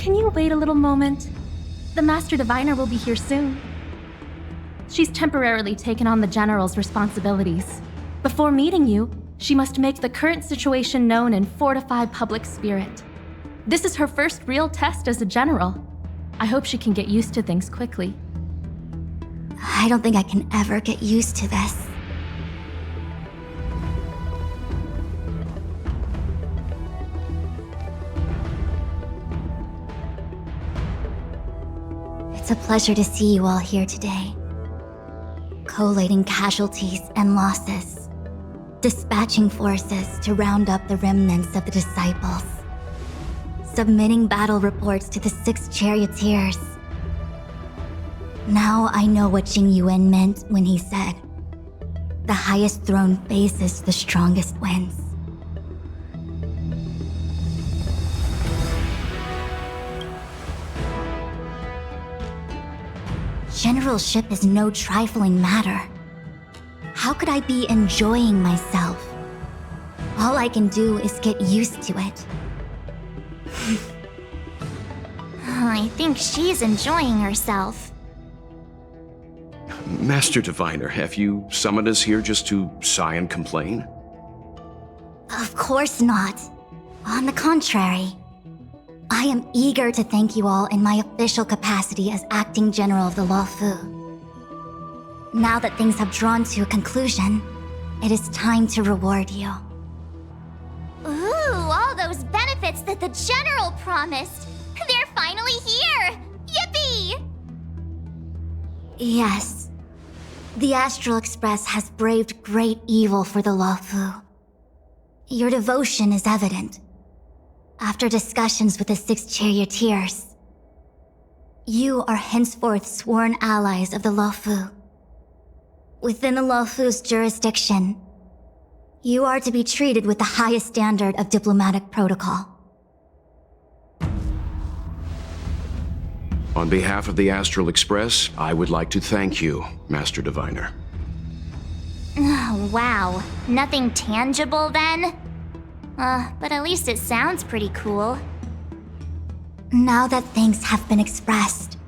Can you wait a little moment? The Master Diviner will be here soon. She's temporarily taken on the General's responsibilities. Before meeting you, she must make the current situation known and fortify public spirit. This is her first real test as a General. I hope she can get used to things quickly. I don't think I can ever get used to this. It's a pleasure to see you all here today. Collating casualties and losses. Dispatching forces to round up the remnants of the disciples. Submitting battle reports to the 6 charioteers. Now I know what Jing Yuan meant when he said, "The highest throne faces the strongest wins." Generalship is no trifling matter. How could I be enjoying myself? All I can do is get used to it. I think she's enjoying herself. Master Diviner, have you summoned us here just to sigh and complain? Of course not. On the contrary, I am eager to thank you all in my official capacity as Acting General of the Luofu. Now that things have drawn to a conclusion, it is time to reward you. Ooh, all those benefits that the General promised! They're finally here! Yippee! Yes. The Astral Express has braved great evil for the Luofu. Your devotion is evident. After discussions with the 6 charioteers, you are henceforth sworn allies of the Luofu. Within the Luofu's jurisdiction, you are to be treated with the highest standard of diplomatic protocol. On behalf of the Astral Express, I would like to thank you, Master Diviner. Oh, wow. Nothing tangible then? But at least it sounds pretty cool. Now that things have been expressed,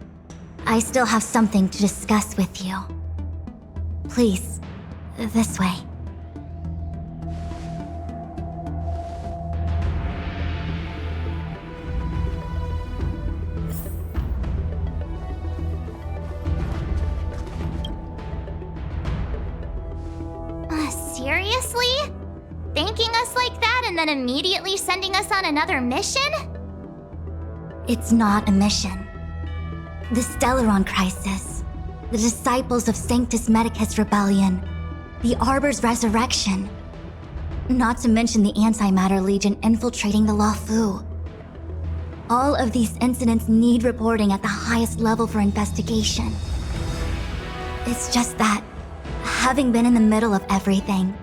I still have something to discuss with you. Please, this way. Seriously? Thanking us like that and then immediately sending us on another mission? It's not a mission. The Stellaron Crisis, the Disciples of Sanctus Medicus Rebellion, the Arbor's resurrection, not to mention the Antimatter Legion infiltrating the Luofu. All of these incidents need reporting at the highest level for investigation. It's just that, having been in the middle of everything,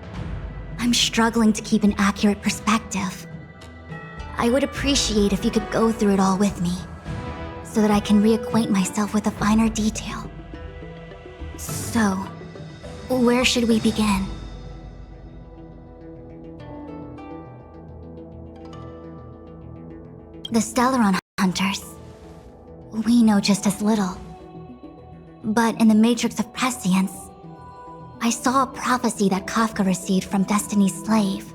I'm struggling to keep an accurate perspective. I would appreciate if you could go through it all with me, so that I can reacquaint myself with the finer detail. So, where should we begin? The Stellaron Hunters. We know just as little. But in the Matrix of Prescience, I saw a prophecy that Kafka received from Destiny's slave.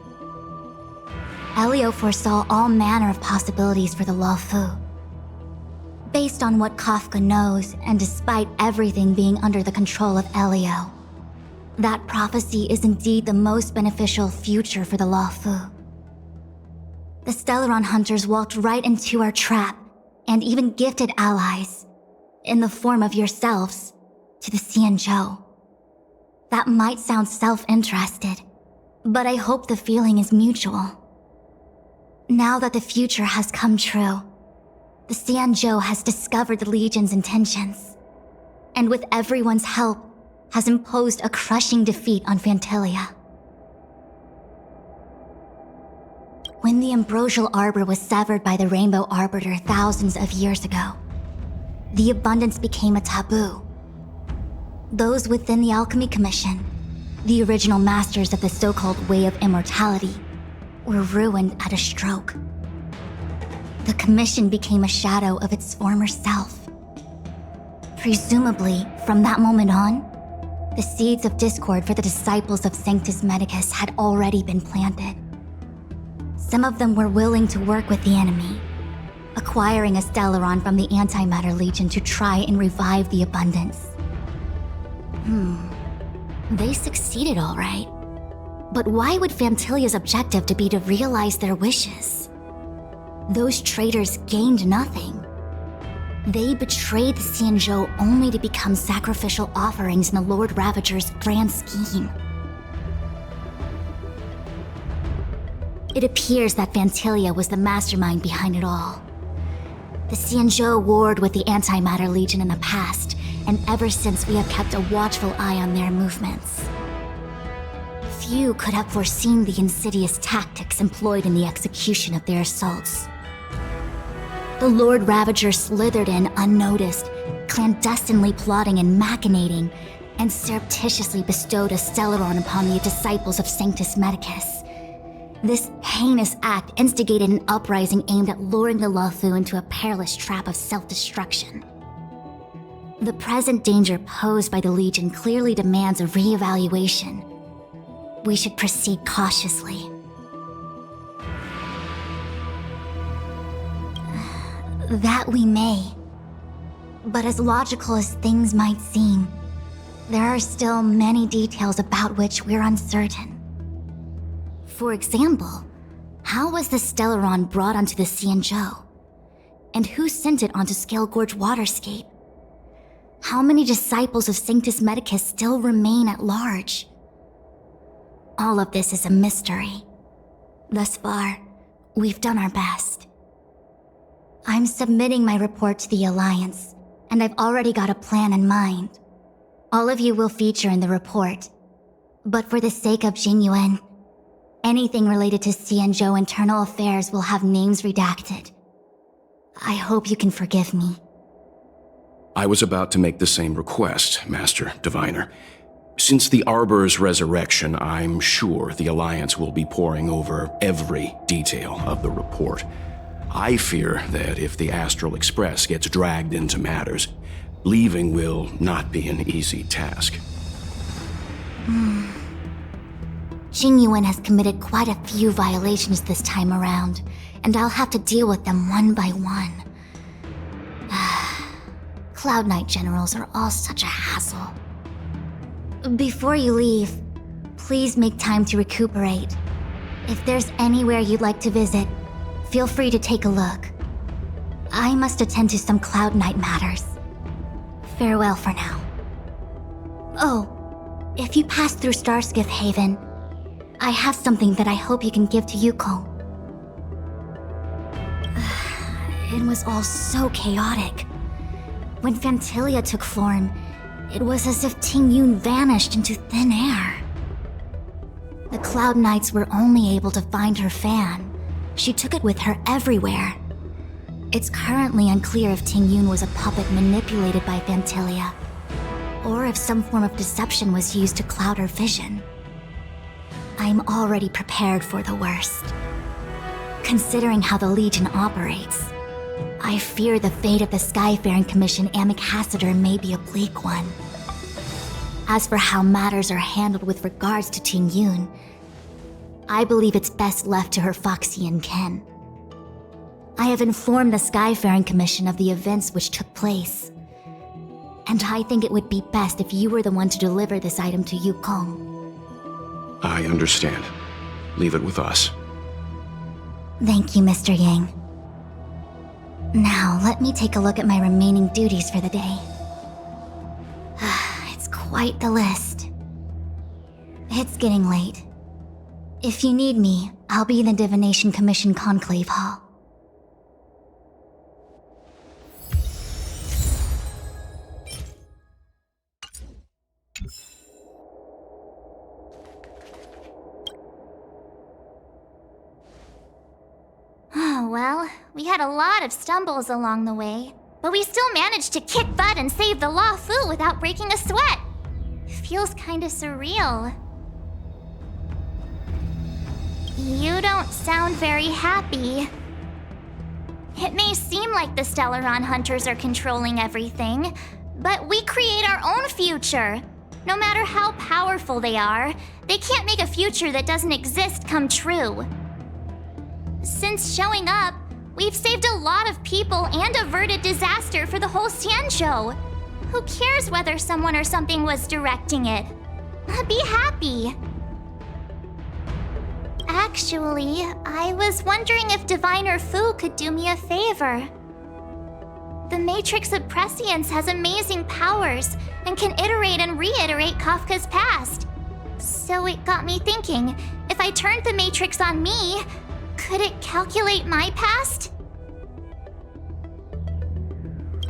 Elio foresaw all manner of possibilities for the Luofu. Based on what Kafka knows, and despite everything being under the control of Elio, that prophecy is indeed the most beneficial future for the Luofu. The Stellaron Hunters walked right into our trap, and even gifted allies, in the form of yourselves, to the Xianzhou. That might sound self-interested, but I hope the feeling is mutual. Now that the future has come true, the Xianzhou has discovered the Legion's intentions, and with everyone's help, has imposed a crushing defeat on Phantilia. When the Ambrosial Arbor was severed by the Rainbow Arbiter thousands of years ago, the abundance became a taboo. Those within the Alchemy Commission, the original masters of the so-called Way of Immortality, were ruined at a stroke. the commission became a shadow of its former self. Presumably, from that moment on, the seeds of discord for the disciples of Sanctus Medicus had already been planted. Some of them were willing to work with the enemy, acquiring a Stellaron from the Antimatter Legion to try and revive the Abundance. They succeeded all right. But why would Fantilia's objective to be to realize their wishes? Those traitors gained nothing. They betrayed the Xianzhou only to become sacrificial offerings in the Lord Ravager's grand scheme. It appears that Fantilia was the mastermind behind it all. The Xianzhou warred with the Antimatter Legion in the past, and ever since we have kept a watchful eye on their movements. Few could have foreseen the insidious tactics employed in the execution of their assaults. The Lord Ravager slithered in unnoticed, clandestinely plotting and machinating, and surreptitiously bestowed a Stellaron upon the disciples of Sanctus Medicus. This heinous act instigated an uprising aimed at luring the Luofu into a perilous trap of self-destruction. The present danger posed by the Legion clearly demands a re-evaluation. We should proceed cautiously. That we may. But as logical as things might seem, there are still many details about which we're uncertain. For example, how was the Stellaron brought onto the Xianzhou? And who sent it onto Scale Gorge Waterscape? How many disciples of Sanctus Medicus still remain at large? All of this is a mystery. Thus far, we've done our best. I'm submitting my report to the Alliance, and I've already got a plan in mind. All of you will feature in the report. But for the sake of Jingyuan, anything related to Xianzhou internal affairs will have names redacted. I hope you can forgive me. I was about to make the same request, Master Diviner. Since the Arbor's resurrection, I'm sure the Alliance will be poring over every detail of the report. I fear that if the Astral Express gets dragged into matters, leaving will not be an easy task. Jingyuan has committed quite a few violations this time around, and I'll have to deal with them one by one. Cloud Knight generals are all such a hassle. Before you leave, please make time to recuperate. If there's anywhere you'd like to visit, feel free to take a look. I must attend to some Cloud Knight matters. Farewell for now. Oh, if you pass through Starskiff Haven, I have something that I hope you can give to Yukong. It was all so chaotic. When Fantilia took form, it was as if Tingyun vanished into thin air. The Cloud Knights were only able to find her fan. She took it with her everywhere. It's currently unclear if Tingyun was a puppet manipulated by Fantilia, or if some form of deception was used to cloud her vision. I'm already prepared for the worst. Considering how the Legion operates, I fear the fate of the Skyfaring Commission Ambassador may be a bleak one. As for how matters are handled with regards to Tingyun, I believe it's best left to her Foxian ken. I have informed the Skyfaring Commission of the events which took place, and I think it would be best if you were the one to deliver this item to Yukong. I understand. Leave it with us. Thank you, Mr. Yang. Now, let me take a look at my remaining duties for the day. It's quite the list. It's getting late. If you need me, I'll be in the Divination Commission Conclave Hall. Well, we had a lot of stumbles along the way, but we still managed to kick butt and save the Luofu without breaking a sweat. Feels kinda surreal. You don't sound very happy. It may seem like the Stellaron hunters are controlling everything, but we create our own future. No matter how powerful they are, they can't make a future that doesn't exist come true. Since showing up, we've saved a lot of people and averted disaster for the whole Xianzhou. Who cares whether someone or something was directing it? Be happy. Actually, I was wondering if Diviner Fu could do me a favor. The Matrix of Prescience has amazing powers and can iterate and reiterate Kafka's past. So it got me thinking, if I turned the Matrix on me, could it calculate my past?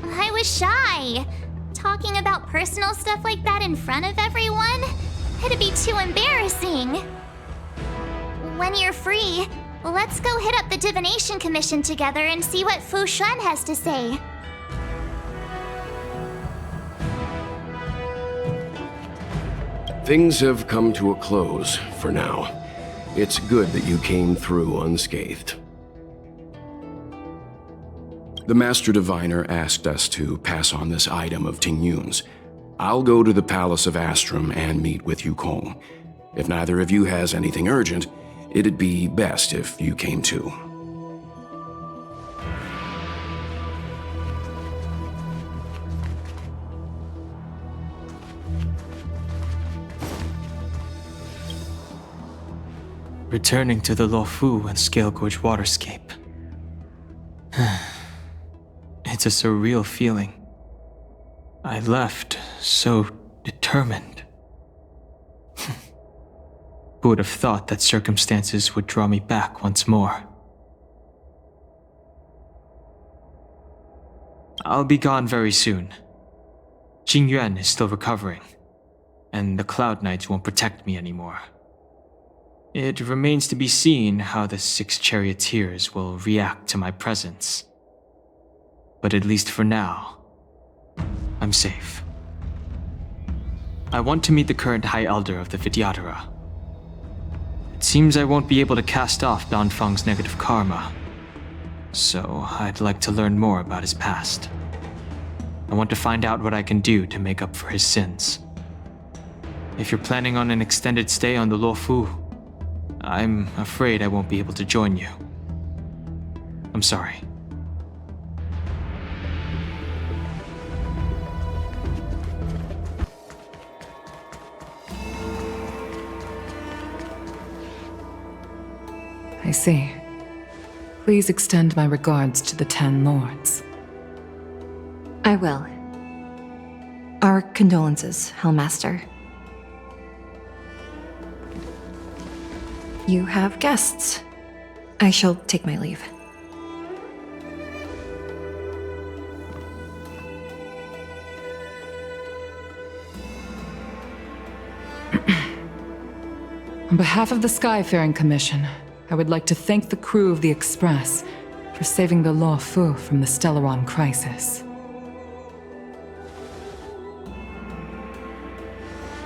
I was shy. Talking about personal stuff like that in front of everyone? It'd be too embarrassing. When you're free, let's go hit up the Divination Commission together and see what Fu Xuan has to say. Things have come to a close for now. It's good that you came through unscathed. The Master Diviner asked us to pass on this item of Ting Yun's. I'll go to the Palace of Astrum and meet with Yukong. If neither of you has anything urgent, it'd be best if you came too. Returning to the Luofu and Scale Gorge waterscape. It's a surreal feeling. I left so determined. Who would have thought that circumstances would draw me back once more? I'll be gone very soon. Jing Yuan is still recovering, and the Cloud Knights won't protect me anymore. It remains to be seen how the 6 charioteers will react to my presence. But at least for now, I'm safe. I want to meet the current High Elder of the Vidyadhara. It seems I won't be able to cast off Danfang's negative karma, so I'd like to learn more about his past. I want to find out what I can do to make up for his sins. If you're planning on an extended stay on the Luofu, I'm afraid I won't be able to join you. I'm sorry. I see. Please extend my regards to the 10 lords. I will. Our condolences, Hellmaster. You have guests. I shall take my leave. On behalf of the Skyfaring Commission, I would like to thank the crew of the Express for saving the Luofu from the Stellaron crisis.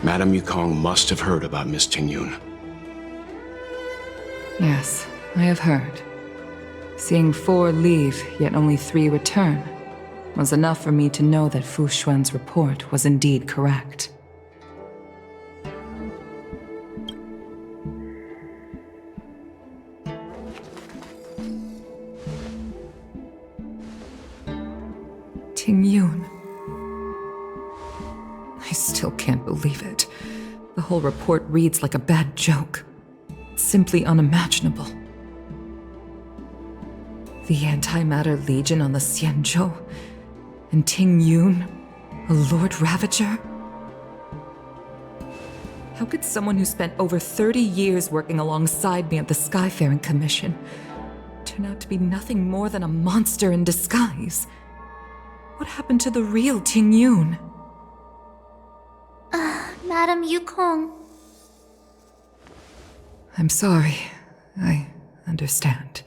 Madame Yukong must have heard about Miss Ting Yun. Yes, I have heard. Seeing 4 leave, yet only 3 return, was enough for me to know that Fu Xuan's report was indeed correct. Ting Yun. I still can't believe it. The whole report reads like a bad joke. It's simply unimaginable. The Antimatter Legion on the Xianzhou, and Ting Yun, a Lord Ravager? How could someone who spent over 30 years working alongside me at the Skyfaring Commission turn out to be nothing more than a monster in disguise? What happened to the real Ting Yun? Madame Yukong. I'm sorry. I understand.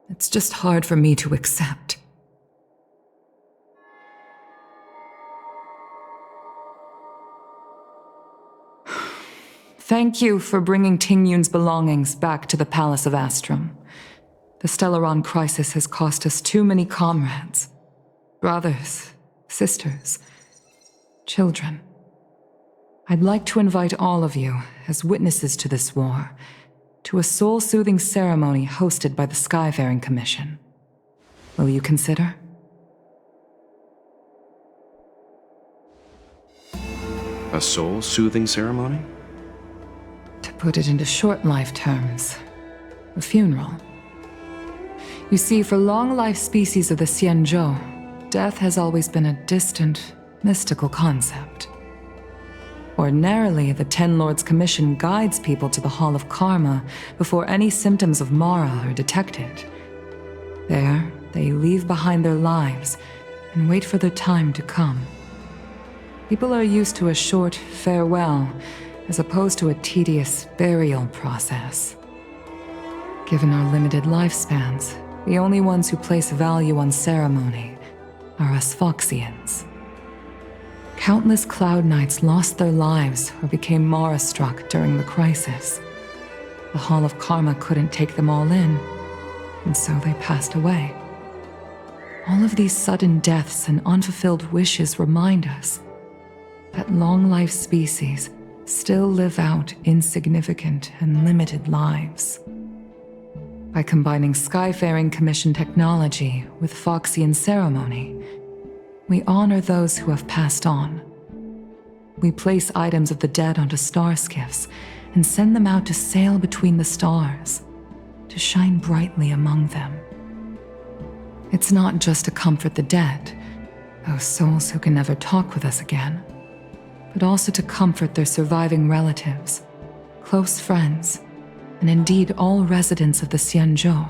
It's just hard for me to accept. Thank you for bringing Ting Yun's belongings back to the Palace of Astrum. The Stellaron crisis has cost us too many comrades. Brothers, sisters, children. I'd like to invite all of you, as witnesses to this war, to a soul-soothing ceremony hosted by the Skyfaring Commission. Will you consider? A soul-soothing ceremony? To put it into short-life terms, a funeral. You see, for long-life species of the Xianzhou, death has always been a distant, mystical concept. Ordinarily, the Ten Lords Commission guides people to the Hall of Karma before any symptoms of Mara are detected. There, they leave behind their lives and wait for their time to come. People are used to a short farewell as opposed to a tedious burial process. Given our limited lifespans, the only ones who place value on ceremony are us Foxians. Countless Cloud Knights lost their lives or became Mara-struck during the crisis. The Hall of Karma couldn't take them all in, and so they passed away. All of these sudden deaths and unfulfilled wishes remind us that long-life species still live out insignificant and limited lives. By combining Skyfaring Commission technology with Foxian ceremony, we honor those who have passed on. We place items of the dead onto star skiffs and send them out to sail between the stars, to shine brightly among them. It's not just to comfort the dead, those souls who can never talk with us again, but also to comfort their surviving relatives, close friends, and indeed all residents of the Xianzhou.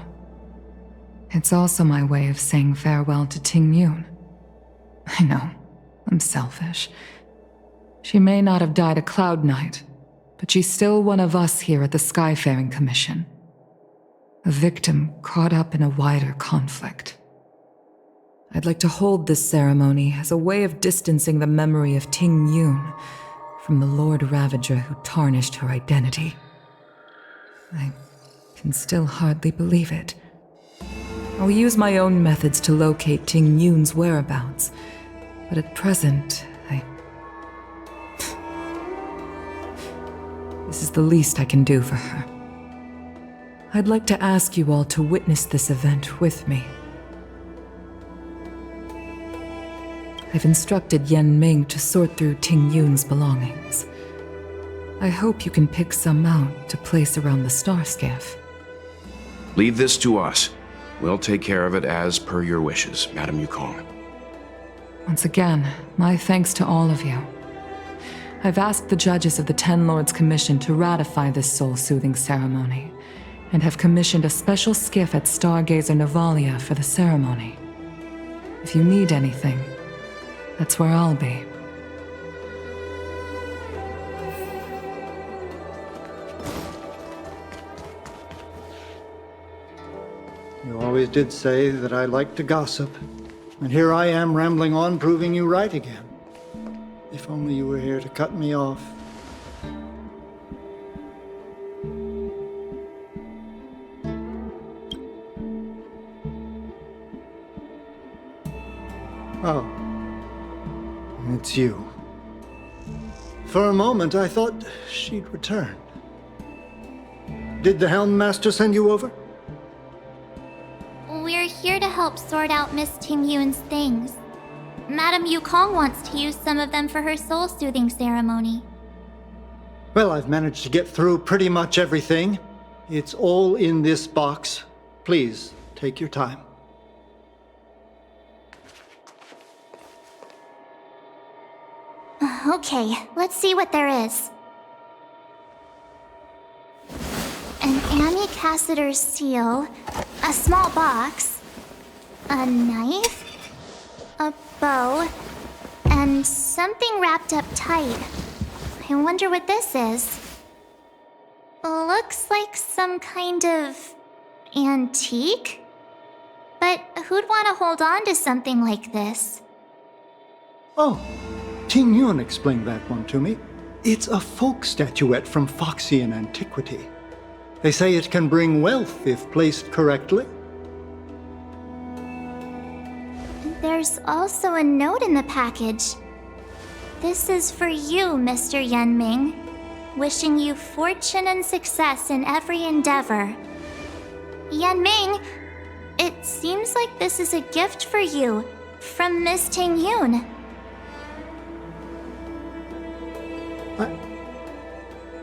It's also my way of saying farewell to Ting Yun. I know, I'm selfish. She may not have died a Cloud Knight, but she's still one of us here at the Skyfaring Commission. A victim caught up in a wider conflict. I'd like to hold this ceremony as a way of distancing the memory of Ting Yun from the Lord Ravager who tarnished her identity. I can still hardly believe it. I'll use my own methods to locate Ting Yun's whereabouts, but at present, This is the least I can do for her. I'd like to ask you all to witness this event with me. I've instructed Yen Ming to sort through Ting Yun's belongings. I hope you can pick some out to place around the star skiff. Leave this to us. We'll take care of it as per your wishes, Madame Yukong. Once again, my thanks to all of you. I've asked the judges of the Ten Lords Commission to ratify this soul-soothing ceremony, and have commissioned a special skiff at Stargazer Navalia for the ceremony. If you need anything, that's where I'll be. You always did say that I like to gossip, and here I am rambling on, proving you right again. If only you were here to cut me off. Oh, it's you. For a moment, I thought she'd returned. Did the Helm Master send you over? We're here to help sort out Miss Ting Yun's things. Madame Yukong wants to use some of them for her soul-soothing ceremony. Well, I've managed to get through pretty much everything. It's all in this box. Please, take your time. Okay, let's see what there is. An Annie Cassiter's seal, a small box, a knife, a bow, and something wrapped up tight. I wonder what this is. Looks like some kind of antique? But who'd want to hold on to something like this? Oh, Ting Yun explained that one to me. It's a folk statuette from Foxian antiquity. They say it can bring wealth if placed correctly. There's also a note in the package. This is for you, Mr. Yenming. Wishing you fortune and success in every endeavor. Yenming, it seems like this is a gift for you from Miss Ting-Yun.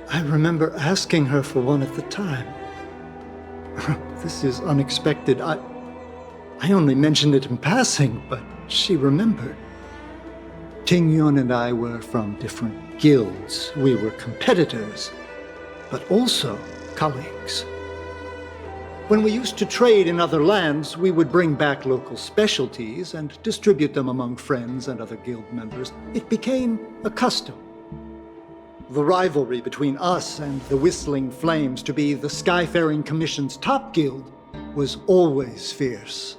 I remember asking her for one at the time. This is unexpected. I only mentioned it in passing, but she remembered. Ting-Yun and I were from different guilds. We were competitors, but also colleagues. When we used to trade in other lands, we would bring back local specialties and distribute them among friends and other guild members. It became a custom. The rivalry between us and the Whistling Flames to be the Skyfaring Commission's top guild was always fierce.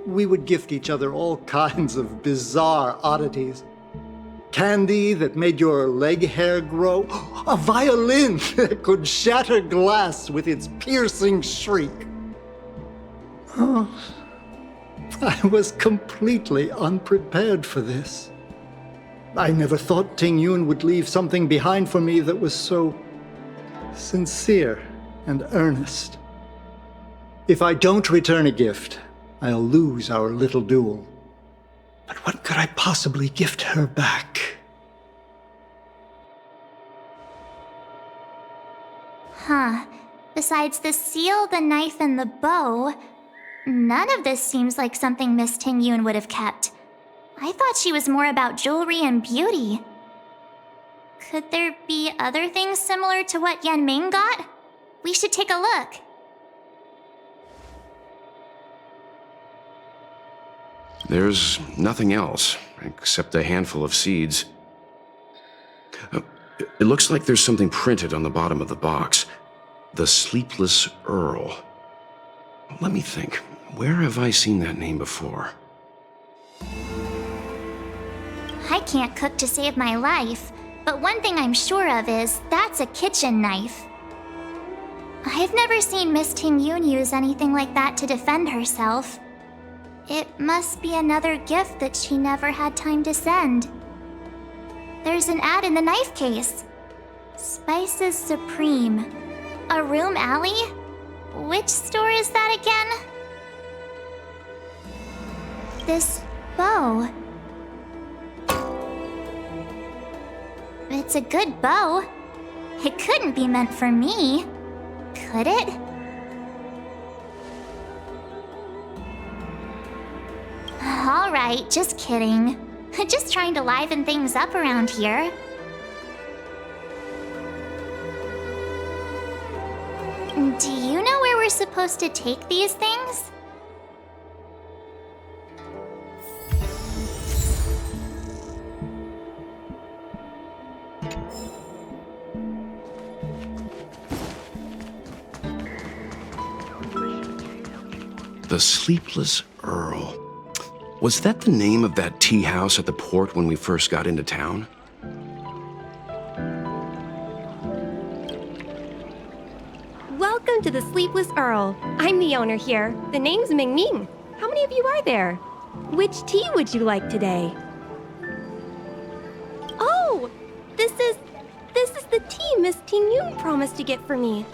We would gift each other all kinds of bizarre oddities. Candy that made your leg hair grow. A violin that could shatter glass with its piercing shriek. Oh, I was completely unprepared for this. I never thought Ting-Yun would leave something behind for me that was so sincere and earnest. If I don't return a gift, I'll lose our little duel. But what could I possibly gift her back? Huh. Besides the seal, the knife, and the bow, none of this seems like something Miss Ting-Yun would have kept. I thought she was more about jewelry and beauty. Could there be other things similar to what Yenming got? We should take a look. There's nothing else, except a handful of seeds. It looks like there's something printed on the bottom of the box. The Sleepless Earl. Let me think. Where have I seen that name before? I can't cook to save my life, but one thing I'm sure of is that's a kitchen knife. I've never seen Miss Ting-Yun use anything like that to defend herself. It must be another gift that she never had time to send. There's an ad in the knife case. Spices Supreme. A room alley? Which store is that again? This bow. It's a good bow. It couldn't be meant for me, could it? All right, just kidding. Just trying to liven things up around here. Do you know where we're supposed to take these things? The Sleepless Earl. Was that the name of that tea house at the port when we first got into town? Welcome to the Sleepless Earl. I'm the owner here. The name's Ming Ming. How many of you are there? Which tea would you like today? Oh, this is the tea Miss Ting-Yun promised to get for me.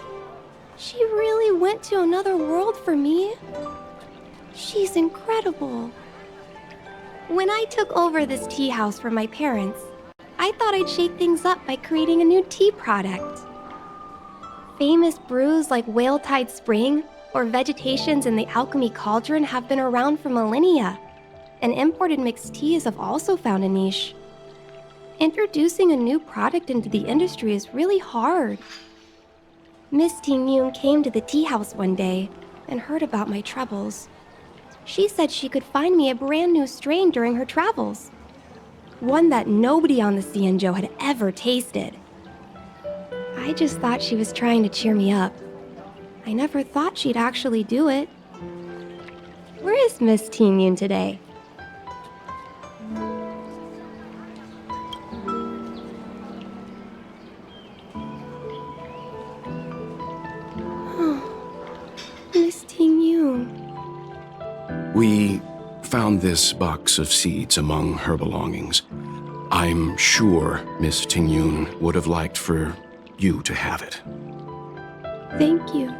She really went to another world for me. She's incredible. When I took over this tea house from my parents, I thought I'd shake things up by creating a new tea product. Famous brews like Whale Tide Spring or Vegetations in the Alchemy Cauldron have been around for millennia, and imported mixed teas have also found a niche. Introducing a new product into the industry is really hard. Miss Ting-Yun came to the tea house one day and heard about my troubles. She said she could find me a brand new strain during her travels. One that nobody on the Cianzhou had ever tasted. I just thought she was trying to cheer me up. I never thought she'd actually do it. Where is Miss Ting-Yun today? Miss Ting-Yun. We found this box of seeds among her belongings. I'm sure Miss Tingyun would have liked for you to have it. Thank you.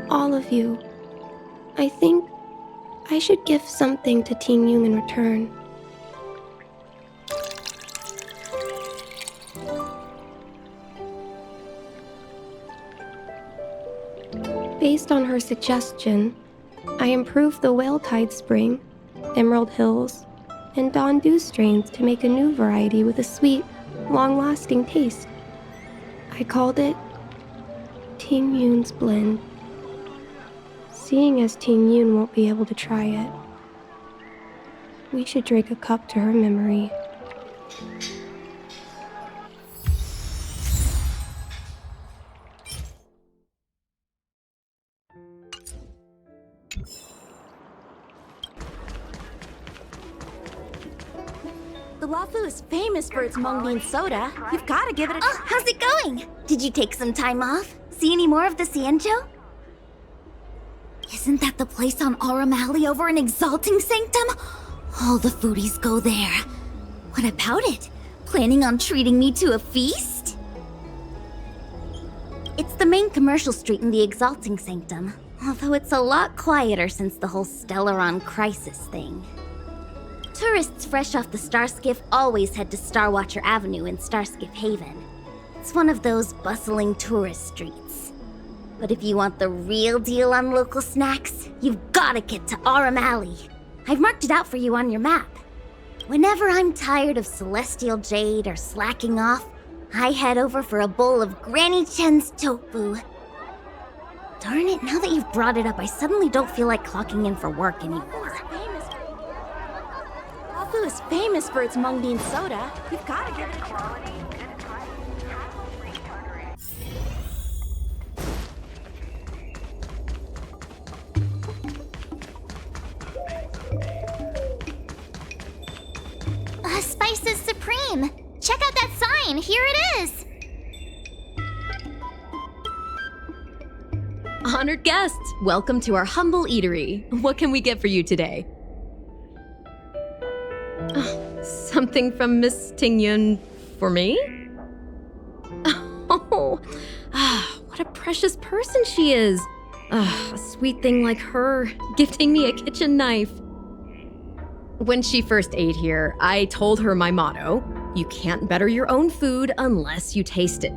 All of you. I think I should give something to Ting Yun in return. Based on her suggestion, I improved the Whale Tide Spring, Emerald Hills, and Dawn Dew strains to make a new variety with a sweet, long-lasting taste. I called it Ting Yun's Blend. Seeing as Ting Yun won't be able to try it, we should drink a cup to her memory. The Wafu is famous for its mung bean soda. You've got to give it a Oh, how's it going? Did you take some time off? See any more of the Cienjo? Isn't that the place on Aurum Alley over in Exalting Sanctum? All the foodies go there. What about it? Planning on treating me to a feast? It's the main commercial street in the Exalting Sanctum, although it's a lot quieter since the whole Stellaron crisis thing. Tourists fresh off the Starskiff always head to Starwatcher Avenue in Starskiff Haven. It's one of those bustling tourist streets. But if you want the real deal on local snacks, you've gotta get to Aurum Alley. I've marked it out for you on your map. Whenever I'm tired of Celestial Jade or slacking off, I head over for a bowl of Granny Chen's tofu. Darn it, now that you've brought it up, I suddenly don't feel like clocking in for work anymore. Wafu is famous for its mung bean soda. You've got to give it a quality. Spices Supreme! Check out that sign! Here it is! Honored guests, welcome to our humble eatery. What can we get for you today? Something from Miss Tingyun for me? Oh, what a precious person she is. A sweet thing like her, gifting me a kitchen knife. When she first ate here, I told her my motto, you can't better your own food unless you taste it.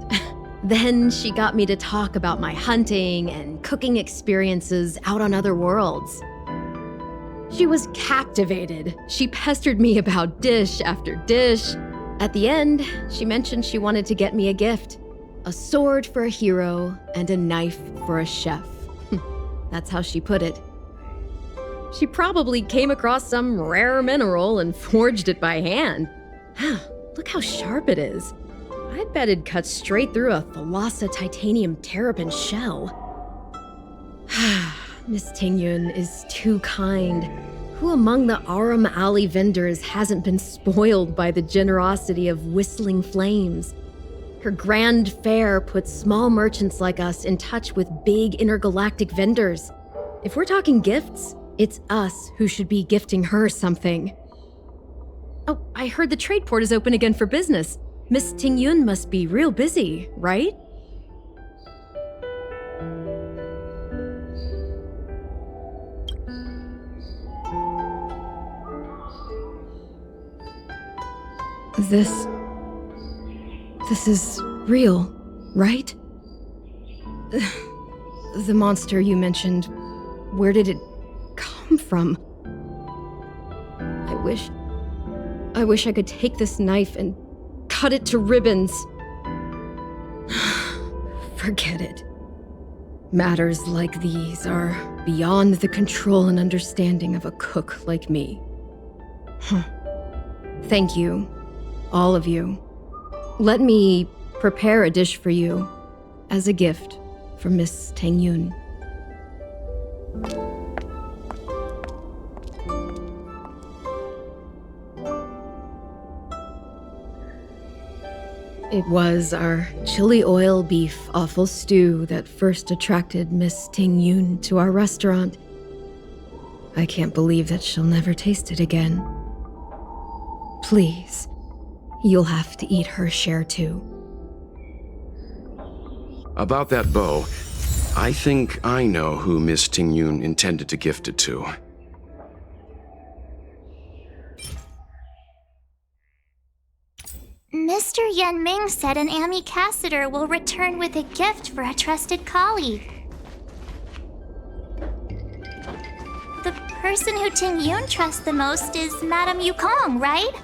Then she got me to talk about my hunting and cooking experiences out on other worlds. She was captivated. She pestered me about dish after dish. At the end, she mentioned she wanted to get me a gift. A sword for a hero and a knife for a chef. That's how she put it. She probably came across some rare mineral and forged it by hand. Look how sharp it is. I bet it'd cut straight through a Thalassa titanium terrapin shell. Miss Tingyun is too kind. Who among the Aurum Alley vendors hasn't been spoiled by the generosity of Whistling Flames? Her grand fare puts small merchants like us in touch with big intergalactic vendors. If we're talking gifts, it's us who should be gifting her something. Oh, I heard the trade port is open again for business. Miss Tingyun must be real busy, right? This is real, right? The monster you mentioned, where did it come from? I wish I could take this knife and cut it to ribbons. Forget it. Matters like these are beyond the control and understanding of a cook like me. Thank you, all of you. Let me prepare a dish for you as a gift from Miss Tingyun. It was our chili oil beef offal stew that first attracted Miss Tingyun to our restaurant. I can't believe that she'll never taste it again. Please, you'll have to eat her share too. About that bow, I think I know who Miss Tingyun intended to gift it to. Mr. Yanming said an ambassador will return with a gift for a trusted colleague. The person who Tingyun trusts the most is Madame Yukong, right?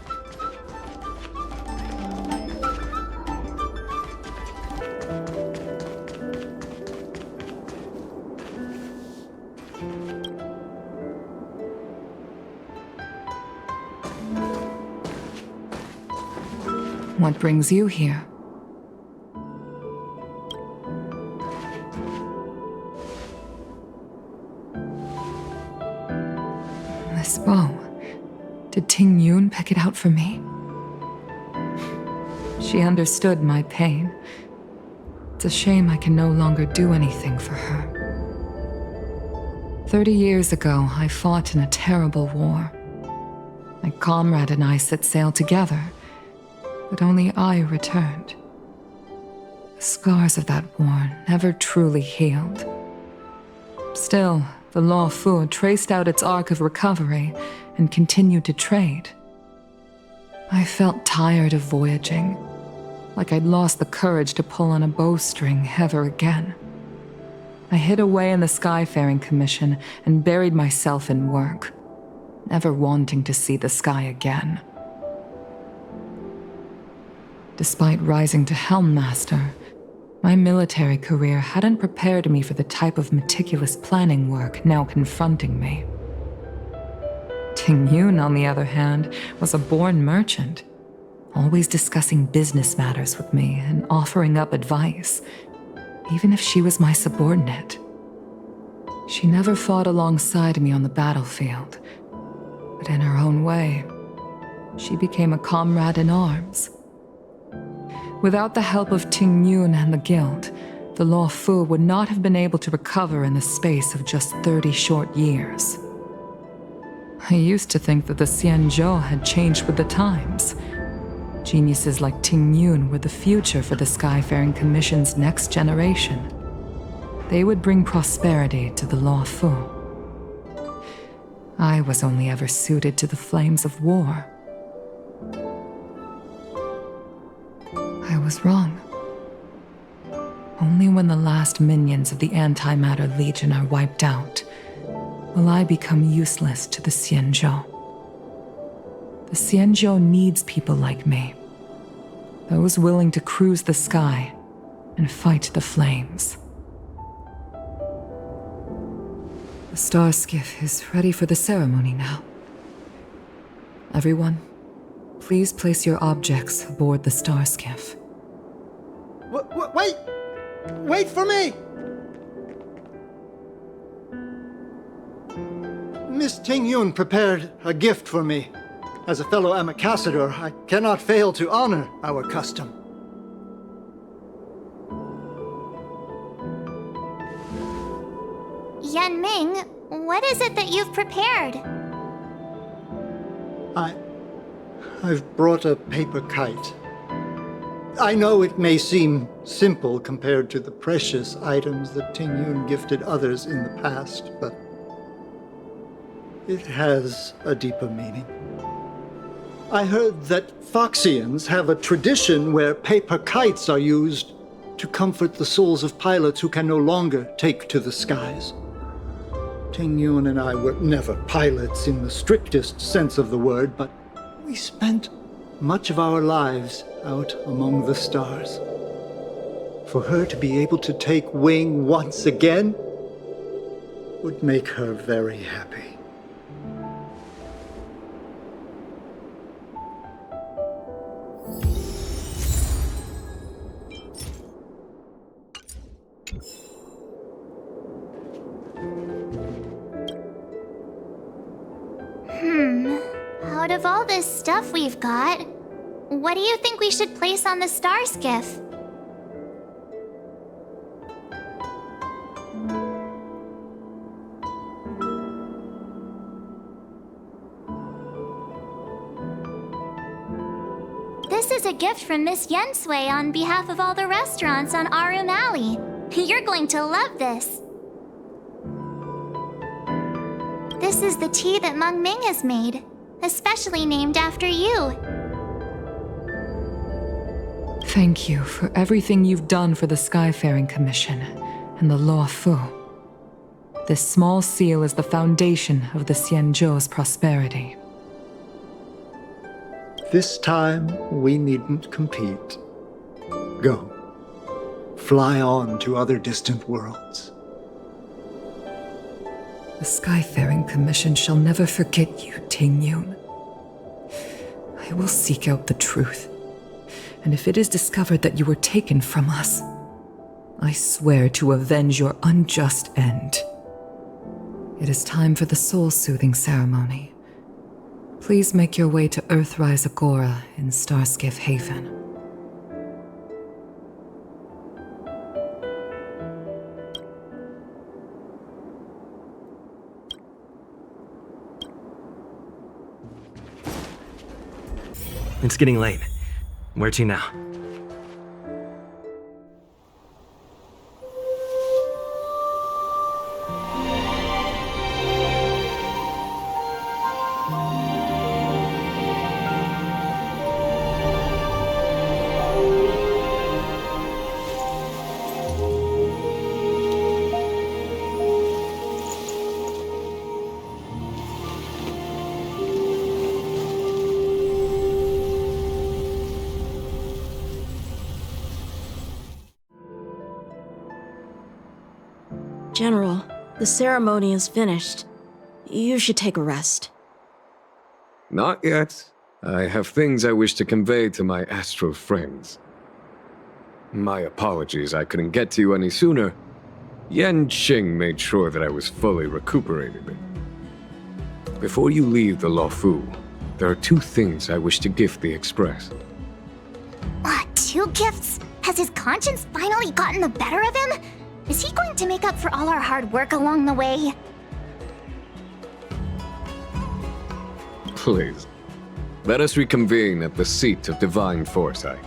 What brings you here? This bow. Did Tingyun pick it out for me? She understood my pain. It's a shame I can no longer do anything for her. 30 years ago, I fought in a terrible war. My comrade and I set sail together, but only I returned. The scars of that war never truly healed. Still, the Law Fu traced out its arc of recovery and continued to trade. I felt tired of voyaging, like I'd lost the courage to pull on a bowstring ever again. I hid away in the Skyfaring Commission and buried myself in work, never wanting to see the sky again. Despite rising to Helm Master, my military career hadn't prepared me for the type of meticulous planning work now confronting me. Tingyun, on the other hand, was a born merchant, always discussing business matters with me and offering up advice, even if she was my subordinate. She never fought alongside me on the battlefield, but in her own way, she became a comrade in arms. Without the help of Tingyun and the Guild, the Law Fu would not have been able to recover in the space of just 30 short years. I used to think that the Xianzhou had changed with the times. Geniuses like Tingyun were the future for the Skyfaring Commission's next generation. They would bring prosperity to the Law Fu. I was only ever suited to the flames of war. I was wrong. Only when the last minions of the Antimatter Legion are wiped out will I become useless to the Xianzhou. The Xianzhou needs people like me, those willing to cruise the sky and fight the flames. The star skiff is ready for the ceremony now. Everyone, please place your objects aboard the star skiff. Wait! Wait for me! Miss Tingyun prepared a gift for me. As a fellow ambassador, I cannot fail to honor our custom. Yanming, what is it that you've prepared? I've brought a paper kite. I know it may seem simple compared to the precious items that Tingyun gifted others in the past, but it has a deeper meaning. I heard that Foxians have a tradition where paper kites are used to comfort the souls of pilots who can no longer take to the skies. Tingyun and I were never pilots in the strictest sense of the word, but we spent much of our lives out among the stars. For her to be able to take wing once again would make her very happy. Out of all this stuff we've got, what do you think we should place on the star skiff? This is a gift from Miss Yensui on behalf of all the restaurants on Arum Alley. You're going to love this. This is the tea that Meng Ming has made, especially named after you. Thank you for everything you've done for the Skyfaring Commission and the Law Fu. This small seal is the foundation of the Xianzhou's prosperity. This time, we needn't compete. Go. Fly on to other distant worlds. The Skyfaring Commission shall never forget you, Ting Yun. I will seek out the truth. And if it is discovered that you were taken from us, I swear to avenge your unjust end. It is time for the soul-soothing ceremony. Please make your way to Earthrise Agora in Starskiff Haven. It's getting late. Where to now? General, the ceremony is finished. You should take a rest. Not yet. I have things I wish to convey to my astral friends. My apologies I couldn't get to you any sooner. Yan Qing made sure that I was fully recuperated. Before you leave the Law Fu, there are 2 things I wish to gift the Express. 2 gifts? Has his conscience finally gotten the better of him? Is he going to make up for all our hard work along the way? Please, let us reconvene at the seat of divine foresight.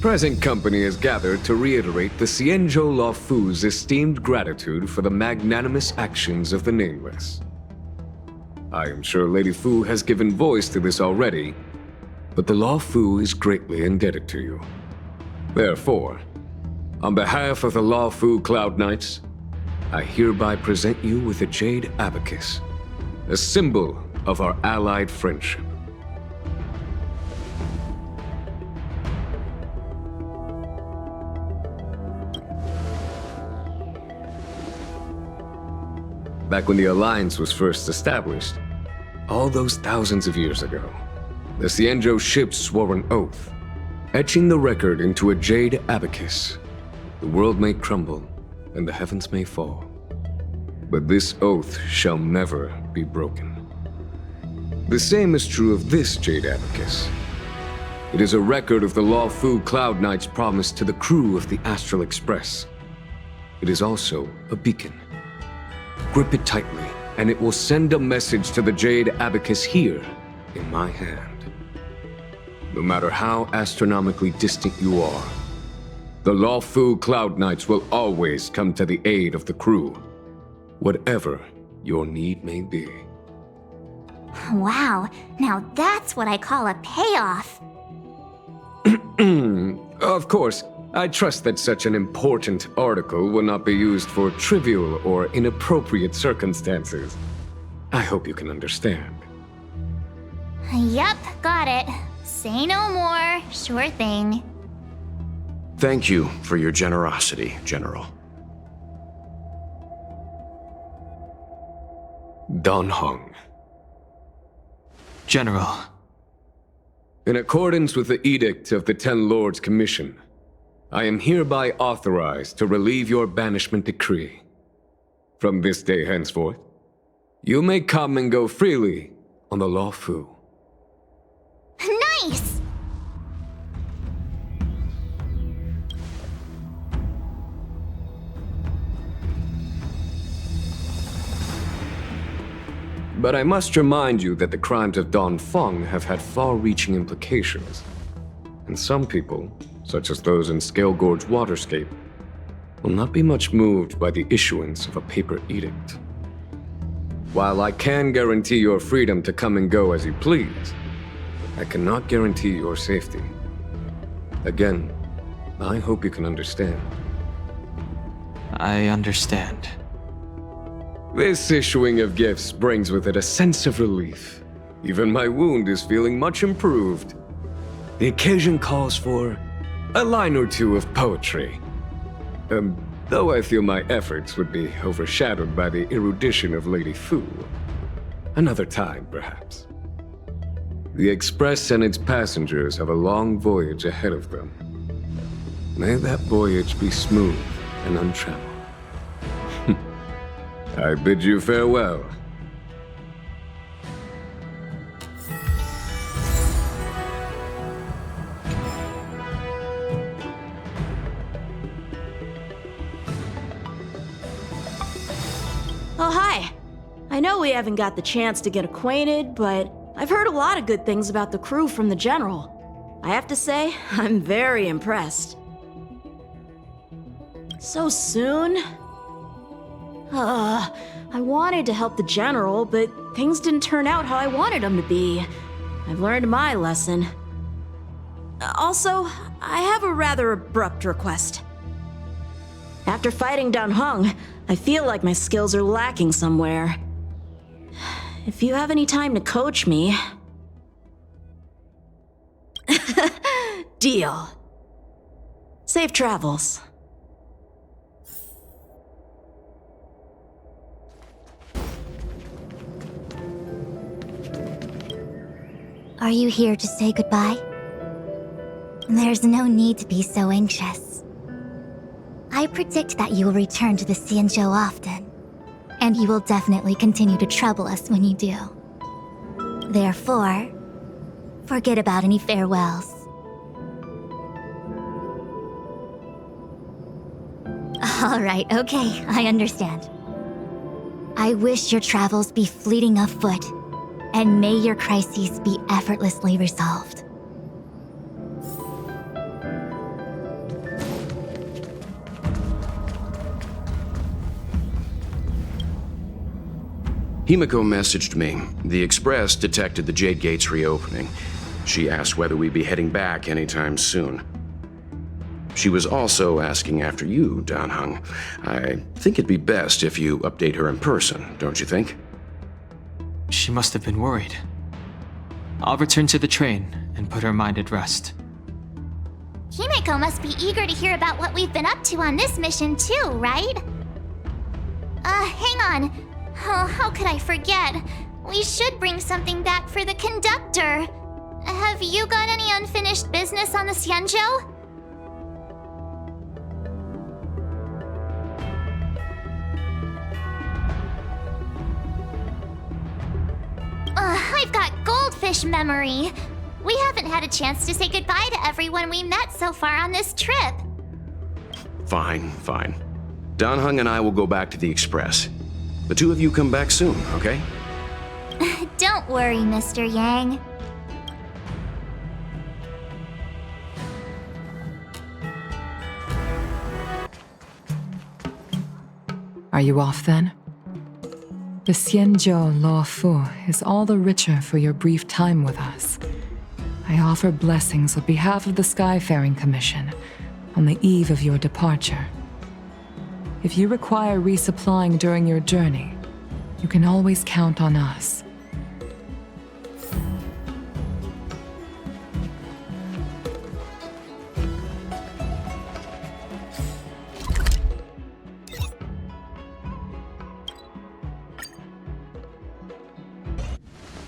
Present company is gathered to reiterate the Xianzhou Law Fu's esteemed gratitude for the magnanimous actions of the Nameless. I am sure Lady Fu has given voice to this already, but the Law Fu is greatly indebted to you. Therefore, on behalf of the Law Fu Cloud Knights, I hereby present you with a Jade Abacus, a symbol of our allied friendship. Back when the Alliance was first established, all those thousands of years ago, the Xianzhou ships swore an oath, etching the record into a Jade Abacus. The world may crumble, and the heavens may fall, but this oath shall never be broken. The same is true of this Jade Abacus. It is a record of the Law Fu Cloud Knight's promise to the crew of the Astral Express. It is also a beacon. Grip it tightly, and it will send a message to the Jade Abacus here, in my hand. No matter how astronomically distant you are, the Law Fu Cloud Knights will always come to the aid of the crew, whatever your need may be. Wow, now that's what I call a payoff. Of course, I trust that such an important article will not be used for trivial or inappropriate circumstances. I hope you can understand. Yep, got it. Say no more. Sure thing. Thank you for your generosity, General. Dan Heng. General. In accordance with the Edict of the Ten Lords Commission, I am hereby authorized to relieve your banishment decree. From this day henceforth, you may come and go freely on the Law Fu. Nice! But I must remind you that the crimes of Dongfeng have had far-reaching implications. And some people, such as those in Scale Gorge Waterscape, will not be much moved by the issuance of a paper edict. While I can guarantee your freedom to come and go as you please, I cannot guarantee your safety. Again, I hope you can understand. I understand. This issuing of gifts brings with it a sense of relief. Even my wound is feeling much improved. The occasion calls for a line or two of poetry. Though I feel my efforts would be overshadowed by the erudition of Lady Fu. Another time, perhaps. The Express and its passengers have a long voyage ahead of them. May that voyage be smooth and untrammeled. I bid you farewell. Oh, hi. I know we haven't got the chance to get acquainted, but I've heard a lot of good things about the crew from the General. I have to say, I'm very impressed. So soon? I wanted to help the General, but things didn't turn out how I wanted them to be. I've learned my lesson. Also, I have a rather abrupt request. After fighting Danheng, I feel like my skills are lacking somewhere. If you have any time to coach me... Deal. Safe travels. Are you here to say goodbye? There's no need to be so anxious. I predict that you will return to the Xianzhou often, and you will definitely continue to trouble us when you do. Therefore, forget about any farewells. All right, okay, I understand. I wish your travels be fleeting of foot, and may your crises be effortlessly resolved. Himiko messaged me. The Express detected the Jade Gates reopening. She asked whether we'd be heading back anytime soon. She was also asking after you, Danheng. I think it'd be best if you update her in person, don't you think? She must have been worried. I'll return to the train and put her mind at rest. Himiko must be eager to hear about what we've been up to on this mission too, right? Hang on. Oh, how could I forget? We should bring something back for the conductor. Have you got any unfinished business on the Xianzhou? I've got goldfish memory. We haven't had a chance to say goodbye to everyone we met so far on this trip. Fine. Danheng and I will go back to the Express. The two of you come back soon, okay? Don't worry, Mr. Yang. Are you off then? The Xianzhou Law Fu is all the richer for your brief time with us. I offer blessings on behalf of the Skyfaring Commission on the eve of your departure. If you require resupplying during your journey, you can always count on us.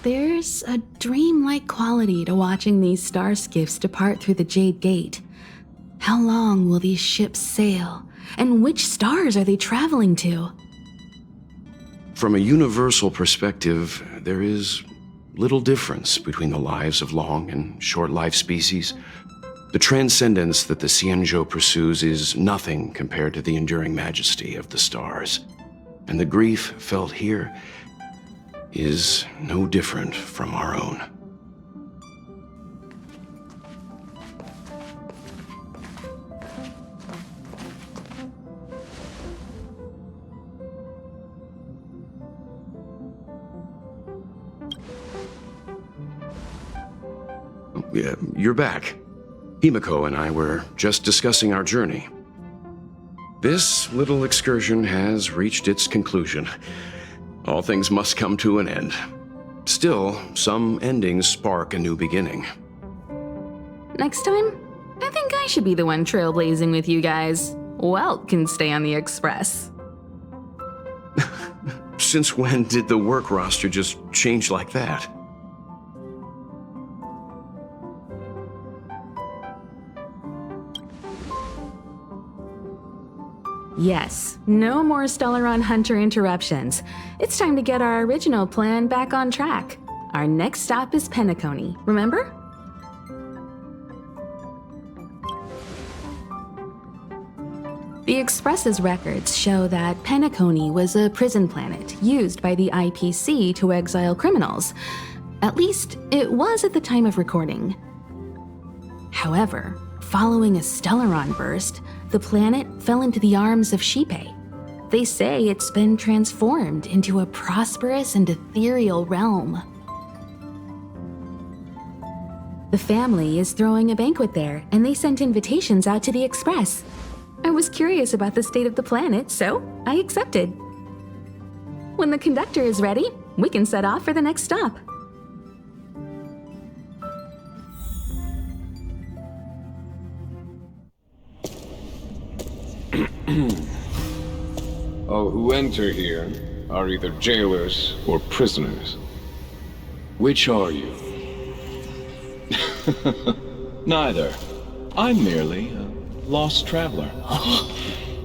There's a dreamlike quality to watching these star skiffs depart through the Jade Gate. How long will these ships sail? And which stars are they traveling to? From a universal perspective, there is little difference between the lives of long and short-lived species. The transcendence that the Xianzhou pursues is nothing compared to the enduring majesty of the stars. And the grief felt here is no different from our own. You're back. Himiko and I were just discussing our journey. This little excursion has reached its conclusion. All things must come to an end. Still, some endings spark a new beginning. Next time, I think I should be the one trailblazing with you guys. Welt can stay on the Express. Since when did the work roster just change like that? Yes, no more Stellaron Hunter interruptions. It's time to get our original plan back on track. Our next stop is Penacony, remember? The Express's records show that Penacony was a prison planet used by the IPC to exile criminals. At least, it was at the time of recording. However, following a Stellaron burst, the planet fell into the arms of Xipe. They say it's been transformed into a prosperous and ethereal realm. The family is throwing a banquet there, and they sent invitations out to the Express. I was curious about the state of the planet, so I accepted. When the conductor is ready, we can set off for the next stop. All who enter here are either jailers or prisoners. Which are you? Neither. I'm merely a lost traveler.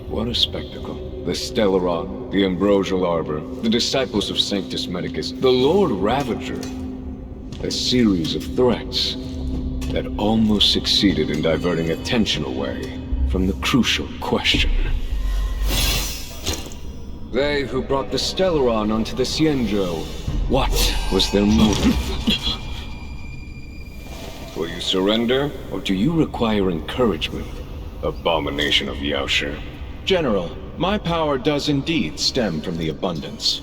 What a spectacle. The Stellaron, the Ambrosial Arbor, the disciples of Sanctus Medicus, the Lord Ravager. A series of threats that almost succeeded in diverting attention away from the crucial question. They who brought the Stellaron onto the Xianzhou, what was their motive? Will you surrender, or do you require encouragement? Abomination of Yaoshi. General, my power does indeed stem from the abundance.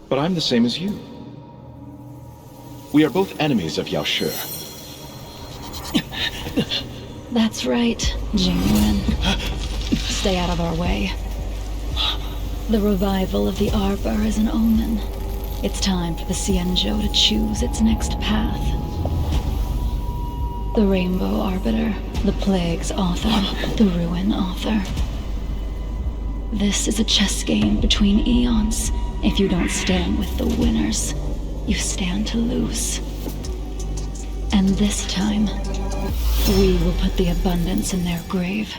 But I'm the same as you. We are both enemies of Yaoshi. That's right, Jingyuan. Stay out of our way. The revival of the Arbor is an omen. It's time for the Xianzhou to choose its next path. The Rainbow Arbiter, the Plague's author, the Ruin author. This is a chess game between eons. If you don't stand with the winners, you stand to lose. And this time, we will put the abundance in their grave.